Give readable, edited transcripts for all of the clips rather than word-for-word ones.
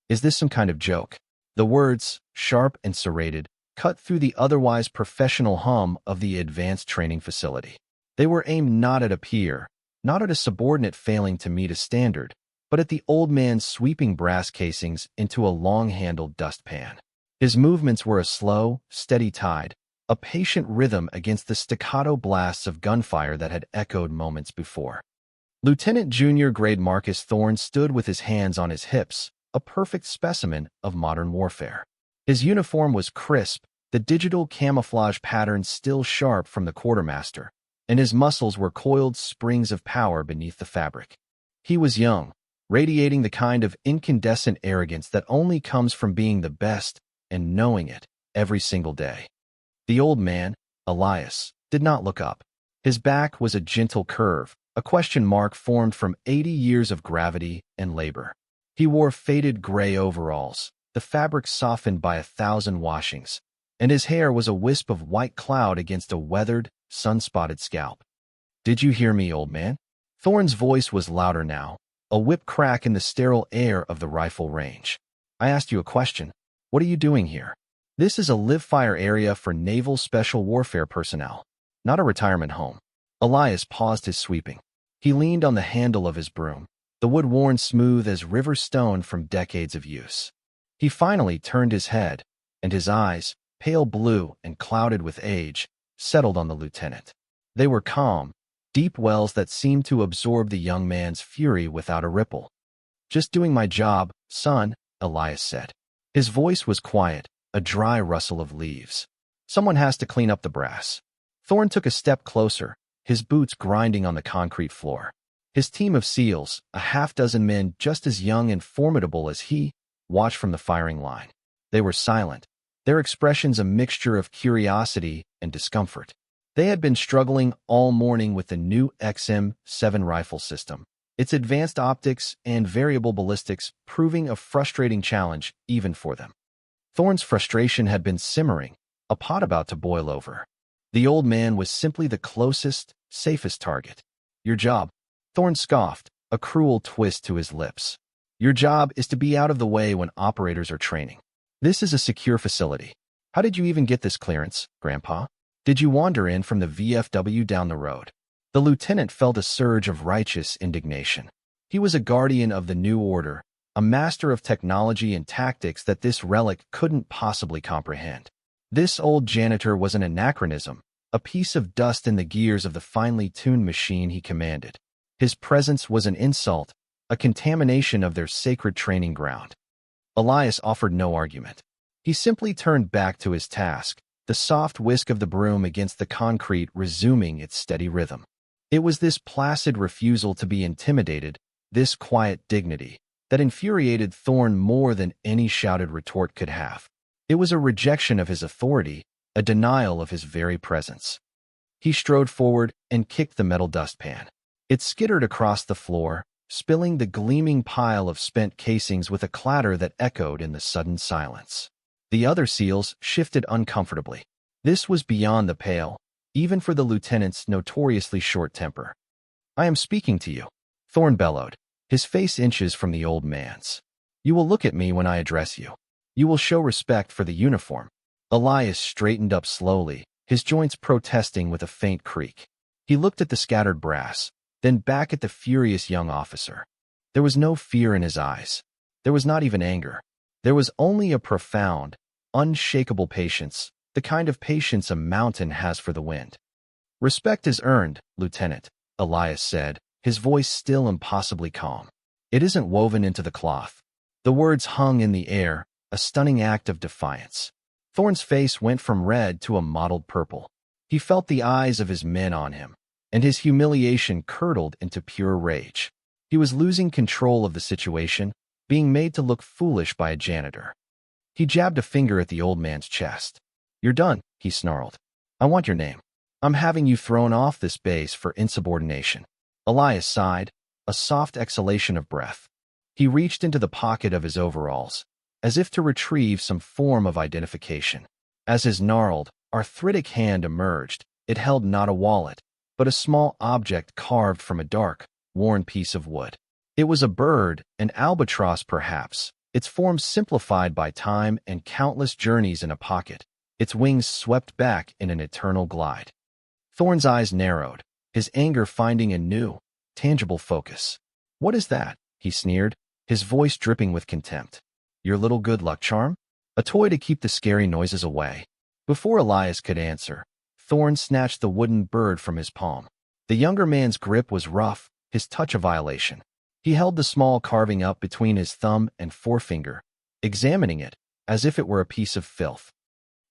Is this some kind of joke? The words, sharp and serrated, cut through the otherwise professional hum of the advanced training facility. They were aimed not at a peer, not at a subordinate failing to meet a standard, but at the old man's sweeping brass casings into a long-handled dustpan. His movements were a slow, steady tide, a patient rhythm against the staccato blasts of gunfire that had echoed moments before. Lieutenant Junior Grade Marcus Thorne stood with his hands on his hips, a perfect specimen of modern warfare. His uniform was crisp, the digital camouflage pattern still sharp from the quartermaster, and his muscles were coiled springs of power beneath the fabric. He was young, radiating the kind of incandescent arrogance that only comes from being the best and knowing it every single day. The old man, Elias, did not look up. His back was a gentle curve, a question mark formed from 80 years of gravity and labor. He wore faded gray overalls, the fabric softened by 1,000 washings, and his hair was a wisp of white cloud against a weathered, sun-spotted scalp. "Did you hear me, old man?" Thorne's voice was louder now, a whip crack in the sterile air of the rifle range. "I asked you a question. What are you doing here? This is a live-fire area for naval special warfare personnel, not a retirement home." Elias paused his sweeping. He leaned on the handle of his broom, the wood worn smooth as river stone from decades of use. He finally turned his head, and his eyes, pale blue and clouded with age, settled on the lieutenant. They were calm, deep wells that seemed to absorb the young man's fury without a ripple. "Just doing my job, son," Elias said. His voice was quiet, a dry rustle of leaves. "Someone has to clean up the brass." Thorne took a step closer, his boots grinding on the concrete floor. His team of SEALs, a half-dozen men just as young and formidable as he, watched from the firing line. They were silent, their expressions a mixture of curiosity and discomfort. They had been struggling all morning with the new XM7 rifle system, its advanced optics and variable ballistics proving a frustrating challenge even for them. Thorne's frustration had been simmering, a pot about to boil over. The old man was simply the closest, safest target. "Your job," Thorne scoffed, a cruel twist to his lips. "Your job is to be out of the way when operators are training. This is a secure facility. How did you even get this clearance, Grandpa? Did you wander in from the VFW down the road?" The lieutenant felt a surge of righteous indignation. He was a guardian of the new order, a master of technology and tactics that this relic couldn't possibly comprehend. This old janitor was an anachronism, a piece of dust in the gears of the finely tuned machine he commanded. His presence was an insult, a contamination of their sacred training ground. Elias offered no argument. He simply turned back to his task, the soft whisk of the broom against the concrete resuming its steady rhythm. It was this placid refusal to be intimidated, this quiet dignity, that infuriated Thorne more than any shouted retort could have. It was a rejection of his authority, a denial of his very presence. He strode forward and kicked the metal dustpan. It skittered across the floor, spilling the gleaming pile of spent casings with a clatter that echoed in the sudden silence. The other SEALs shifted uncomfortably. This was beyond the pale, even for the lieutenant's notoriously short temper. "I am speaking to you," Thorne bellowed, his face inches from the old man's. "You will look at me when I address you. You will show respect for the uniform." Elias straightened up slowly, his joints protesting with a faint creak. He looked at the scattered brass, then back at the furious young officer. There was no fear in his eyes. There was not even anger. There was only a profound, unshakable patience, the kind of patience a mountain has for the wind. "Respect is earned, Lieutenant," Elias said, his voice still impossibly calm. "It isn't woven into the cloth." The words hung in the air, a stunning act of defiance. Thorne's face went from red to a mottled purple. He felt the eyes of his men on him, and his humiliation curdled into pure rage. He was losing control of the situation, being made to look foolish by a janitor. He jabbed a finger at the old man's chest. "You're done," he snarled. "I want your name. I'm having you thrown off this base for insubordination." Elias sighed, a soft exhalation of breath. He reached into the pocket of his overalls, as if to retrieve some form of identification. As his gnarled, arthritic hand emerged, it held not a wallet, but a small object carved from a dark, worn piece of wood. It was a bird, an albatross perhaps, its form simplified by time and countless journeys in a pocket, its wings swept back in an eternal glide. Thorn's eyes narrowed, his anger finding a new, tangible focus. "What is that?" he sneered, his voice dripping with contempt. "Your little good luck charm? A toy to keep the scary noises away?" Before Elias could answer, Thorn snatched the wooden bird from his palm. The younger man's grip was rough, his touch a violation. He held the small carving up between his thumb and forefinger, examining it as if it were a piece of filth.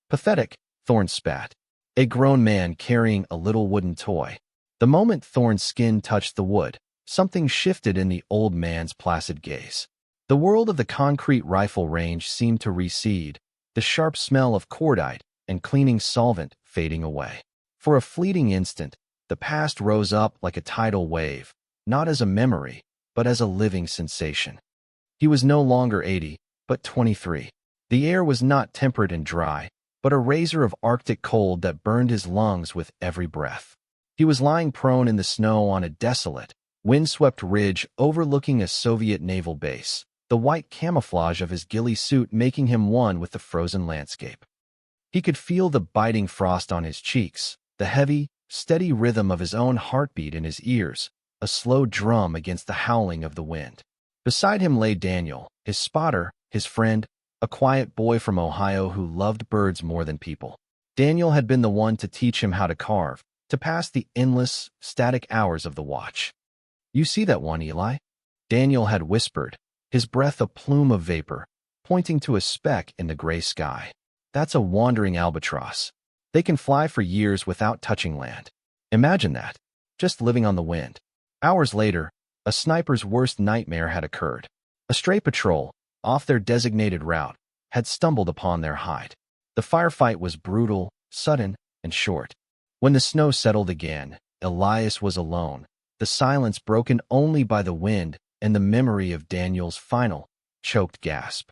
"Pathetic," Thorn spat. A grown man carrying a little wooden toy. The moment Thorn's skin touched the wood, something shifted in the old man's placid gaze. The world of the concrete rifle range seemed to recede, the sharp smell of cordite and cleaning solvent fading away. For a fleeting instant, the past rose up like a tidal wave, not as a memory, but as a living sensation. He was no longer 80, but 23. The air was not temperate and dry, but a razor of Arctic cold that burned his lungs with every breath. He was lying prone in the snow on a desolate, windswept ridge overlooking a Soviet naval base, the white camouflage of his ghillie suit making him one with the frozen landscape. He could feel the biting frost on his cheeks, the heavy, steady rhythm of his own heartbeat in his ears, a slow drum against the howling of the wind. Beside him lay Daniel, his spotter, his friend, a quiet boy from Ohio who loved birds more than people. Daniel had been the one to teach him how to carve, to pass the endless, static hours of the watch. "You see that one, Eli?" Daniel had whispered, his breath a plume of vapor, pointing to a speck in the gray sky. "That's a wandering albatross. They can fly for years without touching land. Imagine that, just living on the wind." Hours later, a sniper's worst nightmare had occurred. A stray patrol, off their designated route, had stumbled upon their hide. The firefight was brutal, sudden, and short. When the snow settled again, Elias was alone, the silence broken only by the wind and the memory of Daniel's final, choked gasp.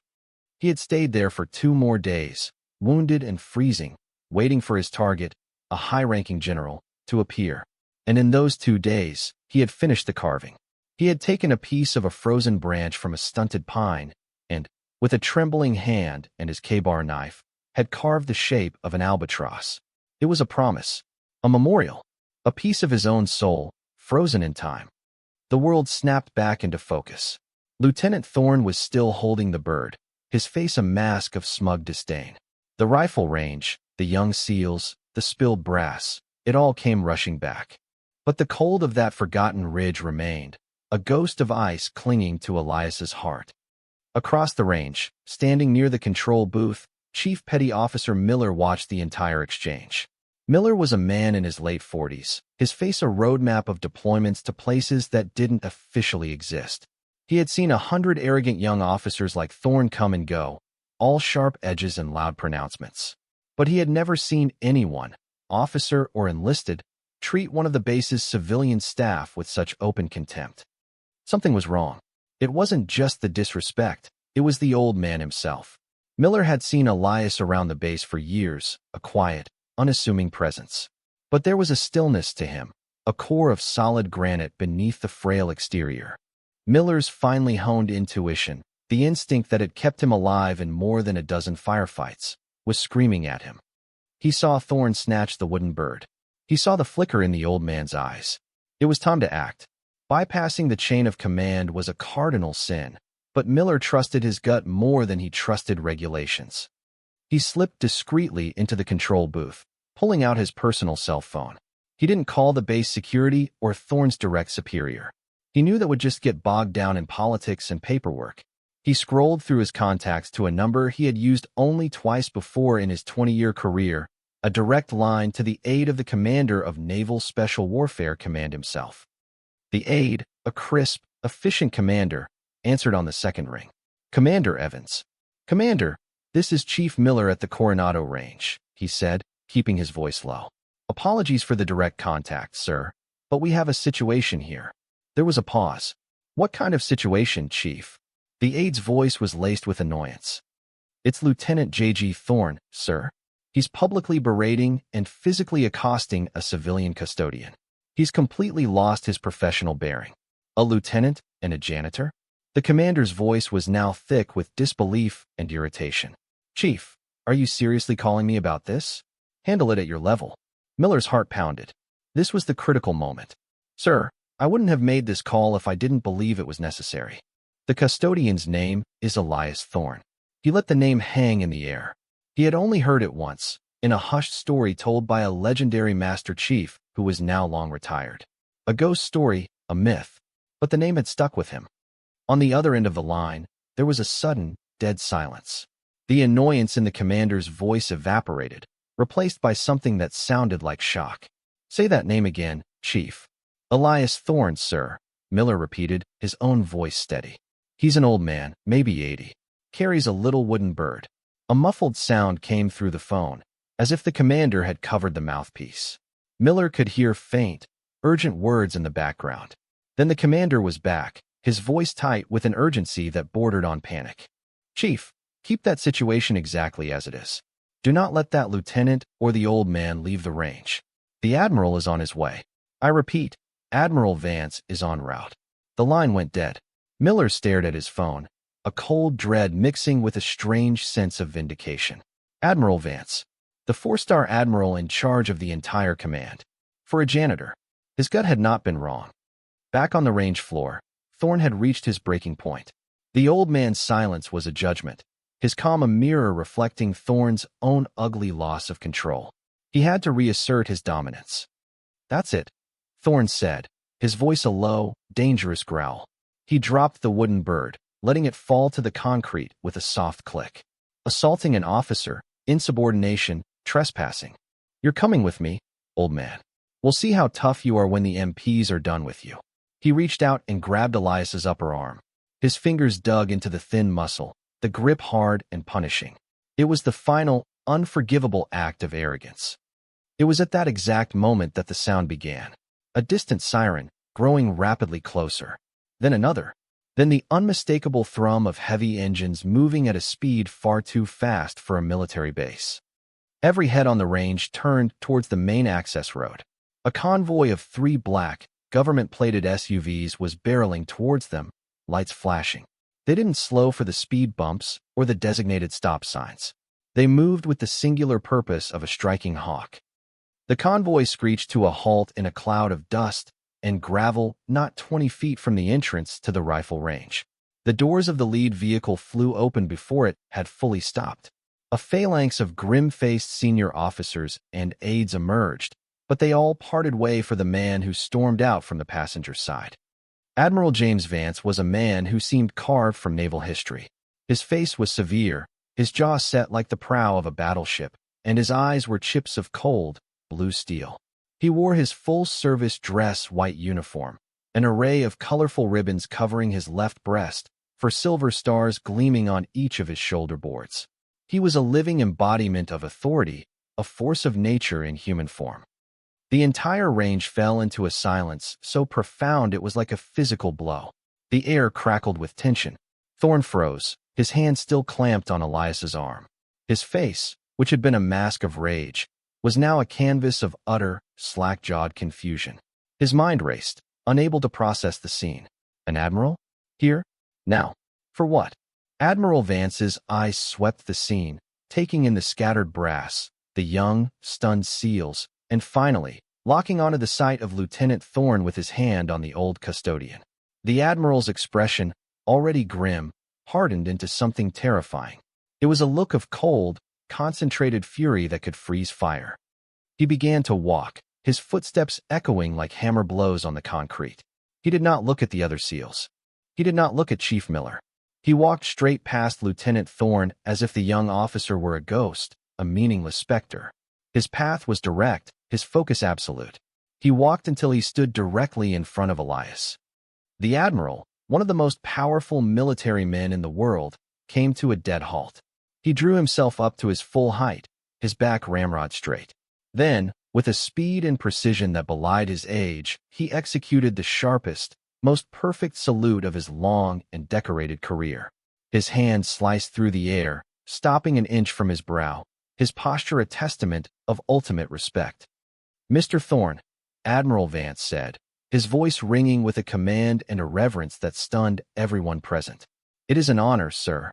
He had stayed there for 2 more days, wounded and freezing, waiting for his target, a high-ranking general, to appear. And in those 2 days, he had finished the carving. He had taken a piece of a frozen branch from a stunted pine and, with a trembling hand and his K-bar knife, had carved the shape of an albatross. It was a promise, a memorial, a piece of his own soul, frozen in time. The world snapped back into focus. Lieutenant Thorn was still holding the bird, his face a mask of smug disdain. The rifle range, the young seals, the spilled brass, it all came rushing back. But the cold of that forgotten ridge remained, a ghost of ice clinging to Elias's heart. Across the range, standing near the control booth, Chief Petty Officer Miller watched the entire exchange. Miller was a man in his late 40s, his face a roadmap of deployments to places that didn't officially exist. He had seen 100 arrogant young officers like Thorn come and go, all sharp edges and loud pronouncements. But he had never seen anyone, officer or enlisted, treat one of the base's civilian staff with such open contempt. Something was wrong. It wasn't just the disrespect, it was the old man himself. Miller had seen Elias around the base for years, a quiet, unassuming presence. But there was a stillness to him, a core of solid granite beneath the frail exterior. Miller's finely honed intuition, the instinct that had kept him alive in more than a dozen firefights, was screaming at him. He saw Thorn snatch the wooden bird. He saw the flicker in the old man's eyes. It was time to act. Bypassing the chain of command was a cardinal sin, but Miller trusted his gut more than he trusted regulations. He slipped discreetly into the control booth, pulling out his personal cell phone. He didn't call the base security or Thorn's direct superior. He knew that would just get bogged down in politics and paperwork. He scrolled through his contacts to a number he had used only twice before in his 20-year career, a direct line to the aide of the commander of Naval Special Warfare Command himself. The aide, a crisp, efficient commander, answered on the second ring. "Commander Evans." "Commander, this is Chief Miller at the Coronado Range," he said, keeping his voice low. "Apologies for the direct contact, sir, but we have a situation here." There was a pause. "What kind of situation, Chief?" The aide's voice was laced with annoyance. "It's Lieutenant J.G. Thorn, sir. He's publicly berating and physically accosting a civilian custodian. He's completely lost his professional bearing." "A lieutenant and a janitor?" The commander's voice was now thick with disbelief and irritation. "Chief, are you seriously calling me about this? Handle it at your level." Miller's heart pounded. This was the critical moment. "Sir, I wouldn't have made this call if I didn't believe it was necessary." The custodian's name is Elias Thorne. He let the name hang in the air. He had only heard it once, in a hushed story told by a legendary Master Chief who was now long retired. A ghost story, a myth, but the name had stuck with him. On the other end of the line, there was a sudden, dead silence. The annoyance in the commander's voice evaporated, replaced by something that sounded like shock. "Say that name again, Chief." "Elias Thorne, sir," Miller repeated, his own voice steady. "He's an old man, maybe 80. Carries a little wooden bird." A muffled sound came through the phone, as if the commander had covered the mouthpiece. Miller could hear faint, urgent words in the background. Then the commander was back, his voice tight with an urgency that bordered on panic. "Chief, keep that situation exactly as it is. Do not let that lieutenant or the old man leave the range. The admiral is on his way. I repeat, Admiral Vance is en route." The line went dead. Miller stared at his phone, a cold dread mixing with a strange sense of vindication. Admiral Vance, the four-star admiral in charge of the entire command. For a janitor, his gut had not been wrong. Back on the range floor, Thorne had reached his breaking point. The old man's silence was a judgment, his calm a mirror reflecting Thorne's own ugly loss of control. He had to reassert his dominance. "That's it," Thorne said, his voice a low, dangerous growl. He dropped the wooden bird, letting it fall to the concrete with a soft click. "Assaulting an officer, insubordination, trespassing. You're coming with me, old man. We'll see how tough you are when the MPs are done with you." He reached out and grabbed Elias's upper arm. His fingers dug into the thin muscle, the grip hard and punishing. It was the final, unforgivable act of arrogance. It was at that exact moment that the sound began. A distant siren, growing rapidly closer. Then another. Then the unmistakable thrum of heavy engines moving at a speed far too fast for a military base. Every head on the range turned towards the main access road. A convoy of 3 black, government-plated SUVs was barreling towards them, lights flashing. They didn't slow for the speed bumps or the designated stop signs. They moved with the singular purpose of a striking hawk. The convoy screeched to a halt in a cloud of dust and gravel not 20 feet from the entrance to the rifle range. The doors of the lead vehicle flew open before it had fully stopped. A phalanx of grim-faced senior officers and aides emerged, but they all parted way for the man who stormed out from the passenger side. Admiral James Vance was a man who seemed carved from naval history. His face was severe, his jaw set like the prow of a battleship, and his eyes were chips of cold, blue steel. He wore his full-service dress white uniform, an array of colorful ribbons covering his left breast, for silver stars gleaming on each of his shoulder boards. He was a living embodiment of authority, a force of nature in human form. The entire range fell into a silence so profound it was like a physical blow. The air crackled with tension. Thorne froze, his hand still clamped on Elias's arm. His face, which had been a mask of rage, was now a canvas of utter, slack-jawed confusion. His mind raced, unable to process the scene. An admiral? Here? Now? For what? Admiral Vance's eyes swept the scene, taking in the scattered brass, the young, stunned SEALs, and finally, locking onto the sight of Lieutenant Thorne with his hand on the old custodian. The admiral's expression, already grim, hardened into something terrifying. It was a look of cold, concentrated fury that could freeze fire. He began to walk, his footsteps echoing like hammer blows on the concrete. He did not look at the other SEALs. He did not look at Chief Miller. He walked straight past Lieutenant Thorne as if the young officer were a ghost, a meaningless specter. His path was direct, his focus absolute. He walked until he stood directly in front of Elias. The admiral, one of the most powerful military men in the world, came to a dead halt. He drew himself up to his full height, his back ramrod straight. Then, with a speed and precision that belied his age, he executed the sharpest, most perfect salute of his long and decorated career. His hand sliced through the air, stopping an inch from his brow, his posture a testament of ultimate respect. "Mr. Thorne," Admiral Vance said, his voice ringing with a command and a reverence that stunned everyone present. "It is an honor, sir."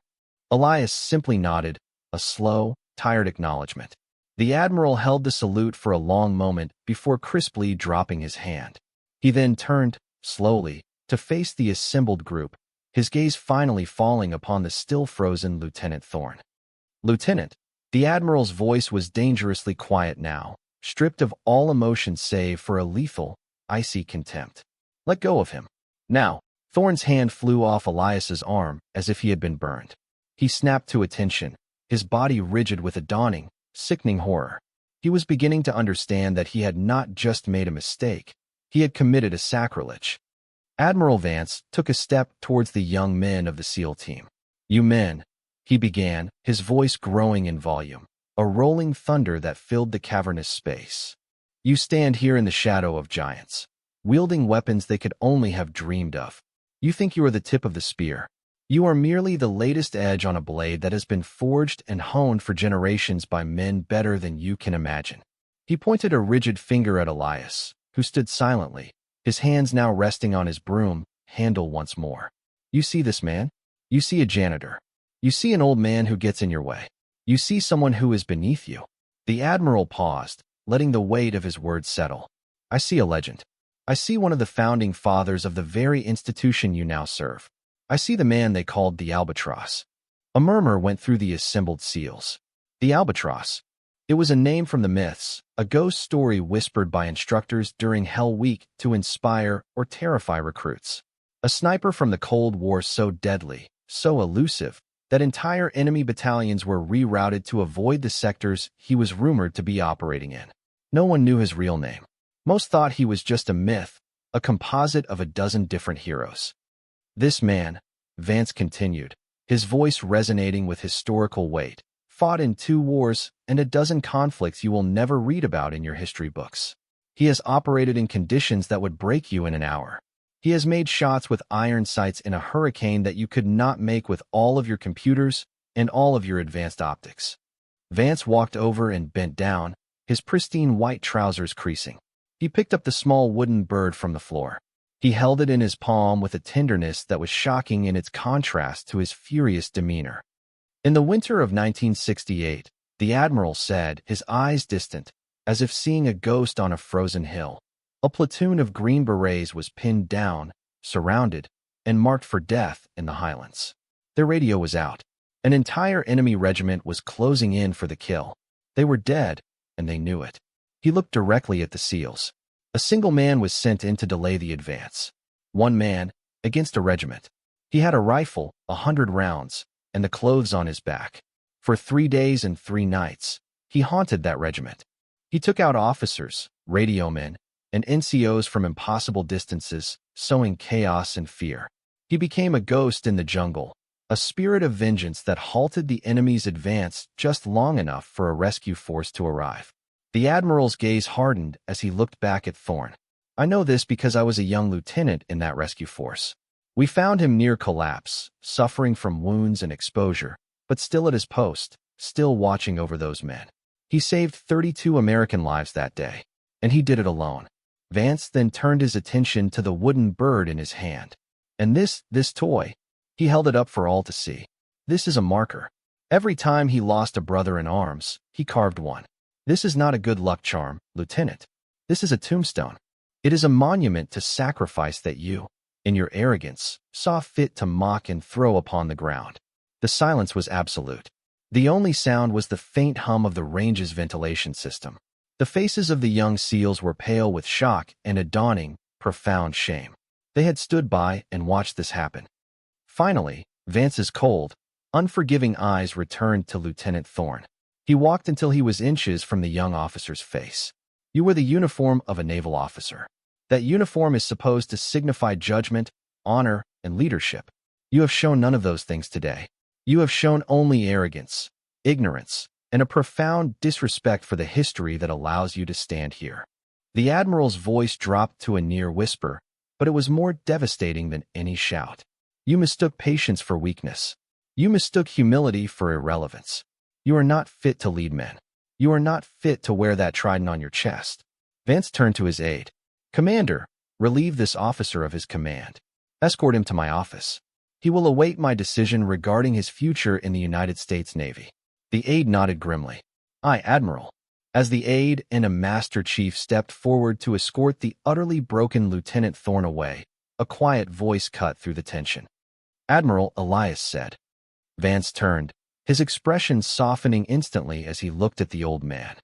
Elias simply nodded, a slow, tired acknowledgement. The admiral held the salute for a long moment before crisply dropping his hand. He then turned, slowly, to face the assembled group, his gaze finally falling upon the still-frozen Lieutenant Thorne. "Lieutenant," the admiral's voice was dangerously quiet now, stripped of all emotion save for a lethal, icy contempt. "Let go of him." Now, Thorne's hand flew off Elias's arm as if he had been burned. He snapped to attention, his body rigid with a dawning, sickening horror. He was beginning to understand that he had not just made a mistake, he had committed a sacrilege. Admiral Vance took a step towards the young men of the SEAL team. "You men," he began, his voice growing in volume, a rolling thunder that filled the cavernous space. "You stand here in the shadow of giants, wielding weapons they could only have dreamed of. You think you are the tip of the spear. You are merely the latest edge on a blade that has been forged and honed for generations by men better than you can imagine." He pointed a rigid finger at Elias, who stood silently, his hands now resting on his broom handle once more. "You see this man? You see a janitor. You see an old man who gets in your way. You see someone who is beneath you." The admiral paused, letting the weight of his words settle. "I see a legend. I see one of the founding fathers of the very institution you now serve. I see the man they called the Albatross." A murmur went through the assembled SEALs. The Albatross. It was a name from the myths, a ghost story whispered by instructors during Hell Week to inspire or terrify recruits. A sniper from the Cold War so deadly, so elusive, that entire enemy battalions were rerouted to avoid the sectors he was rumored to be operating in. No one knew his real name. Most thought he was just a myth, a composite of a dozen different heroes. "This man," Vance continued, his voice resonating with historical weight, "fought in 2 wars and a dozen conflicts you will never read about in your history books. He has operated in conditions that would break you in an hour. He has made shots with iron sights in a hurricane that you could not make with all of your computers and all of your advanced optics." Vance walked over and bent down, his pristine white trousers creasing. He picked up the small wooden bird from the floor. He held it in his palm with a tenderness that was shocking in its contrast to his furious demeanor. "In the winter of 1968, the admiral said, his eyes distant, as if seeing a ghost on a frozen hill, a platoon of Green Berets was pinned down, surrounded, and marked for death in the Highlands. Their radio was out. An entire enemy regiment was closing in for the kill. They were dead, and they knew it." He looked directly at the SEALs. A single man was sent in to delay the advance. One man, against a regiment. He had a rifle, 100 rounds, and the clothes on his back. For 3 days and 3 nights, he haunted that regiment. He took out officers, radio men, and NCOs from impossible distances, sowing chaos and fear. He became a ghost in the jungle, a spirit of vengeance that halted the enemy's advance just long enough for a rescue force to arrive. The admiral's gaze hardened as he looked back at Thorne. "I know this because I was a young lieutenant in that rescue force. We found him near collapse, suffering from wounds and exposure, but still at his post, still watching over those men. He saved 32 American lives that day, and he did it alone." Vance then turned his attention to the wooden bird in his hand. "And this toy," he held it up for all to see. "This is a marker. Every time he lost a brother in arms, he carved one. This is not a good luck charm, Lieutenant. This is a tombstone. It is a monument to sacrifice that you, in your arrogance, saw fit to mock and throw upon the ground." The silence was absolute. The only sound was the faint hum of the range's ventilation system. The faces of the young SEALs were pale with shock and a dawning, profound shame. They had stood by and watched this happen. Finally, Vance's cold, unforgiving eyes returned to Lieutenant Thorne. He walked until he was inches from the young officer's face. "You wear the uniform of a naval officer. That uniform is supposed to signify judgment, honor, and leadership. You have shown none of those things today. You have shown only arrogance, ignorance, and a profound disrespect for the history that allows you to stand here." The admiral's voice dropped to a near whisper, but it was more devastating than any shout. "You mistook patience for weakness. You mistook humility for irrelevance. You are not fit to lead men. You are not fit to wear that trident on your chest." Vance turned to his aide. "Commander, Relieve this officer of his command. Escort him to my office. He will await my decision regarding his future in the United States Navy." The aide nodded grimly. "Aye, Admiral." As the aide and a Master Chief stepped forward to escort the utterly broken Lieutenant Thorne away, a quiet voice cut through the tension. "Admiral," Elias said. Vance turned, his expression softening instantly as he looked at the old man.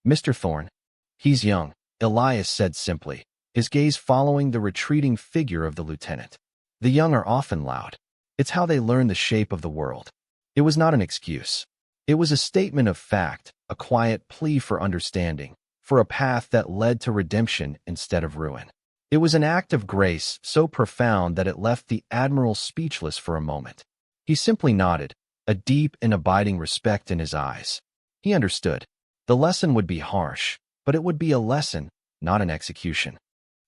"Mr. Thorne." "He's young," Elias said simply, his gaze following the retreating figure of the lieutenant. "The young are often loud. It's how they learn the shape of the world." It was not an excuse. It was a statement of fact, a quiet plea for understanding, for a path that led to redemption instead of ruin. It was an act of grace so profound that it left the Admiral speechless for a moment. He simply nodded, a deep and abiding respect in his eyes. He understood. The lesson would be harsh, but it would be a lesson, not an execution.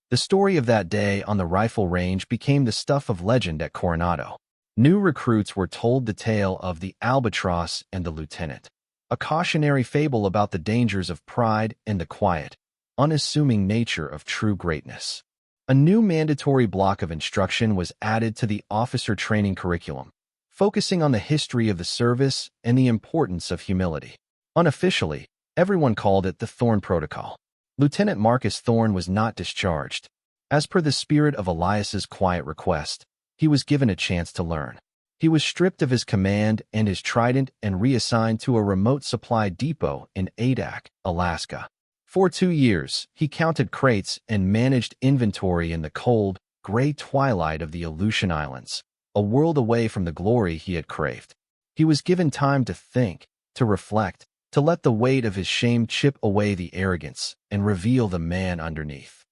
The story of that day on the rifle range became the stuff of legend at Coronado. New recruits were told the tale of the albatross and the lieutenant, a cautionary fable about the dangers of pride and the quiet, unassuming nature of true greatness. A new mandatory block of instruction was added to the officer training curriculum, focusing on the history of the service and the importance of humility. Unofficially, everyone called it the Thorne Protocol. Lieutenant Marcus Thorne was not discharged. As per the spirit of Elias's quiet request, he was given a chance to learn. He was stripped of his command and his trident and reassigned to a remote supply depot in Adak, Alaska. For 2 years, he counted crates and managed inventory in the cold, gray twilight of the Aleutian Islands, a world away from the glory he had craved. He was given time to think, to reflect, to let the weight of his shame chip away the arrogance and reveal the man underneath.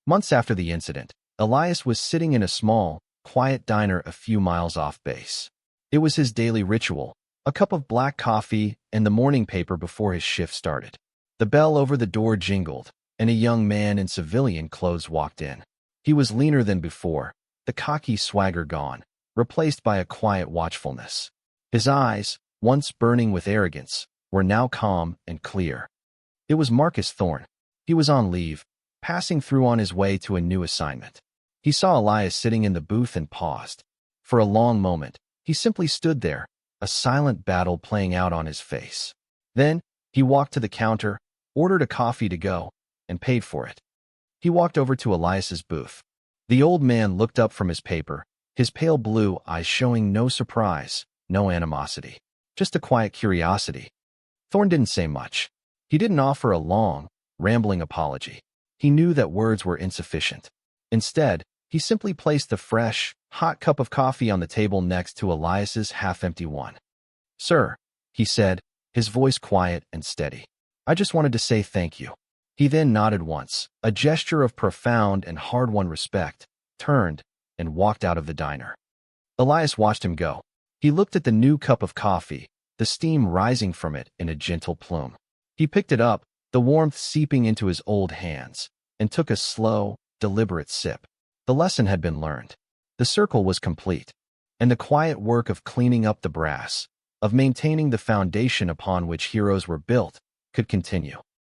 Months after the incident, Elias was sitting in a small, quiet diner a few miles off base. It was his daily ritual, a cup of black coffee and the morning paper before his shift started. The bell over the door jingled, and a young man in civilian clothes walked in. He was leaner than before, the cocky swagger gone, replaced by a quiet watchfulness. His eyes, once burning with arrogance, were now calm and clear. It was Marcus Thorne. He was on leave, passing through on his way to a new assignment. He saw Elias sitting in the booth and paused. For a long moment, he simply stood there, a silent battle playing out on his face. Then, he walked to the counter, ordered a coffee to go, and paid for it. He walked over to Elias's booth. The old man looked up from his paper, his pale blue eyes showing no surprise, no animosity, just a quiet curiosity. Thorne didn't say much. He didn't offer a long, rambling apology. He knew that words were insufficient. Instead, he simply placed the fresh, hot cup of coffee on the table next to Elias's half-empty one. "Sir," he said, his voice quiet and steady, "I just wanted to say thank you." He then nodded once, a gesture of profound and hard-won respect, turned, and walked out of the diner. Elias watched him go. He looked at the new cup of coffee, the steam rising from it in a gentle plume. He picked it up, the warmth seeping into his old hands, and took a slow, deliberate sip. The lesson had been learned. The circle was complete, and the quiet work of cleaning up the brass, of maintaining the foundation upon which heroes were built, could continue.